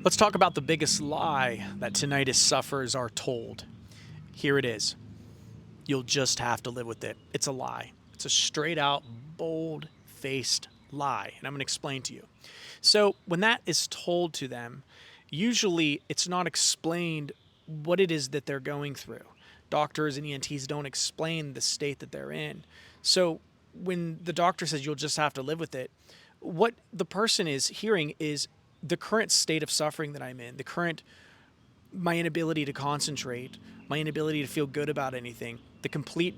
Let's talk about the biggest lie that tinnitus sufferers are told. Here it is. You'll just have to live with it. It's a lie. It's a straight out, bold faced lie. And I'm going to explain to you. So, when that is told to them, usually it's not explained what it is that they're going through. Doctors and ENTs don't explain the state that they're in. So, when the doctor says you'll just have to live with it, what the person is hearing is the current state of suffering that I'm in, my inability to concentrate, my inability to feel good about anything, the complete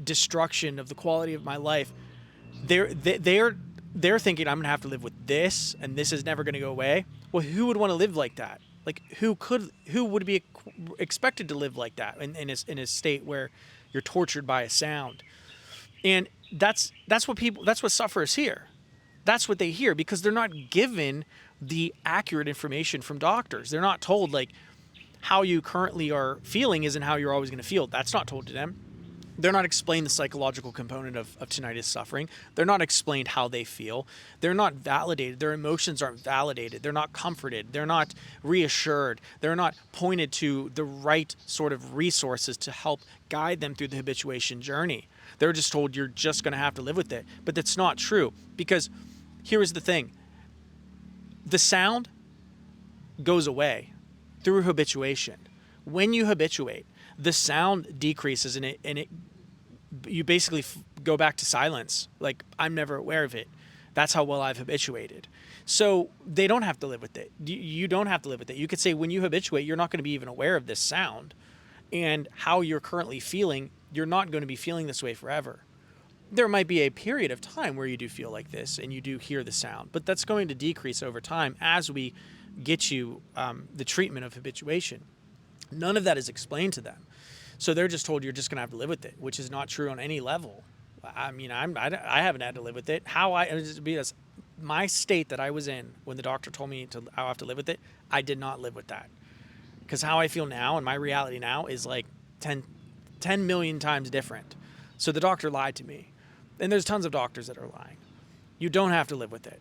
destruction of the quality of my life. They're thinking I'm gonna have to live with this, and this is never gonna go away. Well, who would want to live like that? Like who would be expected to live like that in a state where you're tortured by a sound? And that's what sufferers hear. That's what they hear because they're not given the accurate information from doctors. They're not told like how you currently are feeling isn't how you're always going to feel. That's not told to them. They're not explained the psychological component of tinnitus suffering. They're not explained how they feel. They're not validated. Their emotions aren't validated. They're not comforted. They're not reassured. They're not pointed to the right sort of resources to help guide them through the habituation journey. They're just told you're just going to have to live with it. But that's not true because here is the thing. The sound goes away through habituation. When you habituate, the sound decreases and you basically go back to silence. Like, I'm never aware of it. That's how well I've habituated. So they don't have to live with it. You don't have to live with it. You could say when you habituate, you're not going to be even aware of this sound and how you're currently feeling. You're not going to be feeling this way forever. There might be a period of time where you do feel like this and you do hear the sound, but that's going to decrease over time as we get you the treatment of habituation. None of that is explained to them. So they're just told you're just going to have to live with it, which is not true on any level. I mean, I haven't had to live with it. Because my state that I was in when the doctor told me I have to live with it, I did not live with that. Because how I feel now and my reality now is like 10 million times different. So the doctor lied to me. And there's tons of doctors that are lying. You don't have to live with it.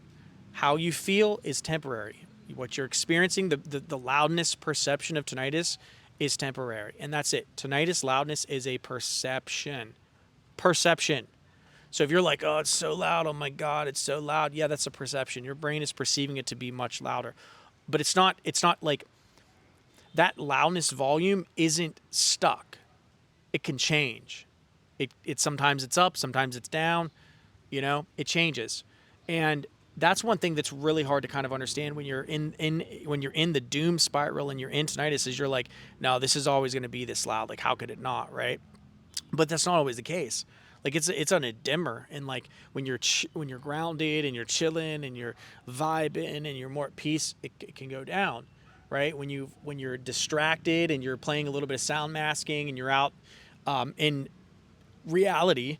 How you feel is temporary. What you're experiencing, the loudness perception of tinnitus is temporary. And that's it. Tinnitus loudness is a perception. Perception. So if you're like, oh, it's so loud. Oh my God, it's so loud. Yeah, that's a perception. Your brain is perceiving it to be much louder. But it's not like that loudness volume isn't stuck. It can change. It sometimes it's up, sometimes it's down, it changes. And that's one thing that's really hard to kind of understand when you're when you're in the doom spiral and you're in tinnitus is you're like, no, this is always going to be this loud. Like, how could it not, right? But that's not always the case. Like it's on a dimmer, and like when you're grounded and you're chilling and you're vibing and you're more at peace, it can go down, right? When you're distracted and you're playing a little bit of sound masking and you're out in reality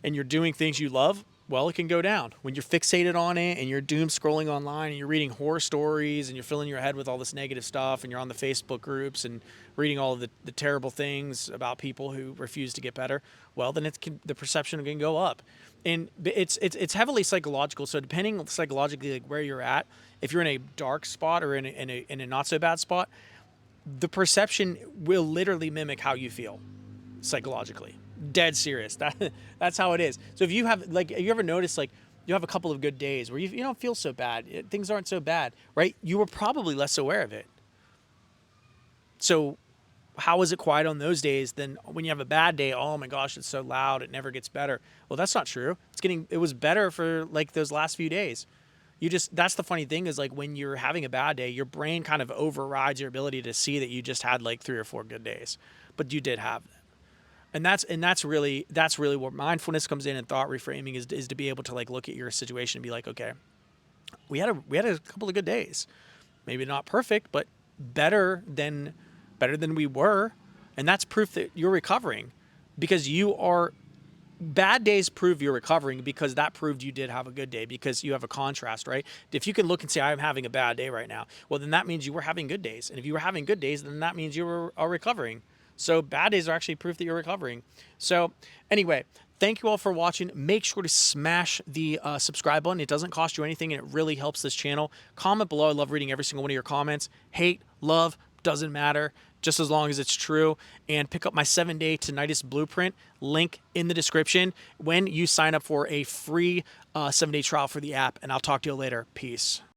and you're doing things you love, well, it can go down. When you're fixated on it and you're doom scrolling online and you're reading horror stories and you're filling your head with all this negative stuff and you're on the Facebook groups and reading all of the terrible things about people who refuse to get better, well, then the perception can go up. And it's heavily psychological. So depending psychologically like where you're at, if you're in a dark spot or in a not so bad spot, the perception will literally mimic how you feel psychologically. Dead serious. That's how it is. So if you have you ever notice like you have a couple of good days where you don't feel so bad, things aren't so bad, right? You were probably less aware of it. So how is it quiet on those days than when you have a bad day? Oh my gosh, it's so loud, it never gets better. Well, that's not true. It was better for like those last few days. That's the funny thing is like when you're having a bad day, your brain kind of overrides your ability to see that you just had like 3 or 4 good days, but you did have them. And that's really where mindfulness comes in, and thought reframing is to be able to like look at your situation and be like, okay, we had a couple of good days, maybe not perfect, but better than we were, and that's proof that you're recovering, because bad days prove you're recovering because that proved you did have a good day because you have a contrast, right? If you can look and say I'm having a bad day right now, well then that means you were having good days, and if you were having good days, then that means you are recovering. So bad days are actually proof that you're recovering. So anyway, Thank you all for watching. Make sure to smash the subscribe button. It doesn't cost you anything, and it really helps this channel. Comment below. I love reading every single one of your comments. Hate, love, doesn't matter, just as long as it's true. And pick up my 7-day tinnitus blueprint, link in the description, when you sign up for a free 7-day trial for the app. And I'll talk to you later. Peace.